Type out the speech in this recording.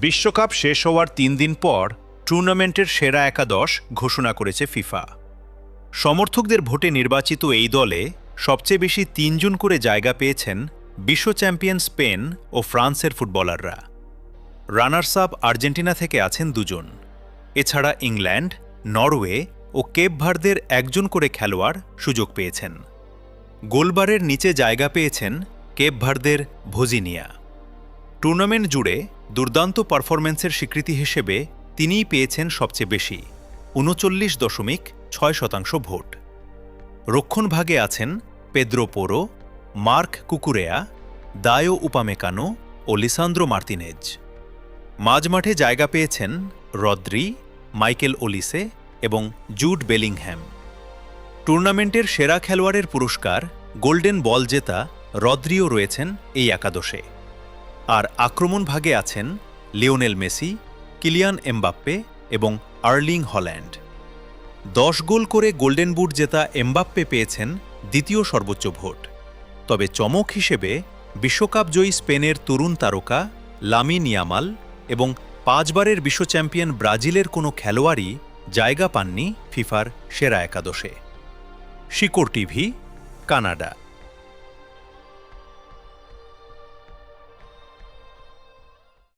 বিশ্বকাপ শেষ হওয়ার ৩ দিন পর টুর্নামেন্টের সেরা একাদশ ঘোষণা করেছে ফিফা। সমর্থকদের ভোটে নির্বাচিত এই দলে সবচেয়ে বেশি ৩ জন করে জায়গা পেয়েছেন বিশ্ব চ্যাম্পিয়ন স্পেন ও ফ্রান্সের ফুটবলাররা। রানার্স আপ আর্জেন্টিনা থেকে আছেন ২ জন। এছাড়া ইংল্যান্ড, নরওয়ে ও কেপ ভার্দের ১ জন করে খেলোয়াড় সুযোগ পেয়েছেন। গোলবারের নিচে জায়গা পেয়েছেন কেপ ভার্দের ভোজিনিয়া। টুর্নামেন্ট জুড়ে দুর্দান্ত পারফরম্যান্সের স্বীকৃতি হিসেবে তিনিই পেয়েছেন সবচেয়ে বেশি ৩৯.৬% ভোট। রক্ষণভাগে আছেন পেদ্রো পোরো, মার্ক কুকুরেয়া, দায়ো উপামেকানো ও লিসান্দ্রো মার্তিনেজ। মাঝমাঠে জায়গা পেয়েছেন রদ্রি, মাইকেল ওলিসে এবং জুড বেলিংহ্যাম। টুর্নামেন্টের সেরা খেলোয়াড়ের পুরস্কার গোল্ডেন বল জেতা রদ্রিও রয়েছেন এই একাদশে। আর আক্রমণ ভাগে আছেন লিওনেল মেসি, কিলিয়ান এমবাপ্পে এবং আর্লিং হল্যান্ড। ১০ গোল করে গোল্ডেন বুট জেতা এমবাপ্পে পেয়েছেন দ্বিতীয় সর্বোচ্চ ভোট। তবে চমক হিসেবে বিশ্বকাপজয়ী স্পেনের তরুণ তারকা লামিন ইয়ামাল এবং ৫ বারের বিশ্ব চ্যাম্পিয়ন ব্রাজিলের কোনো খেলোয়াড়ই জায়গা পাননি ফিফার সেরা একাদশে। শিকড় টিভি, কানাডা।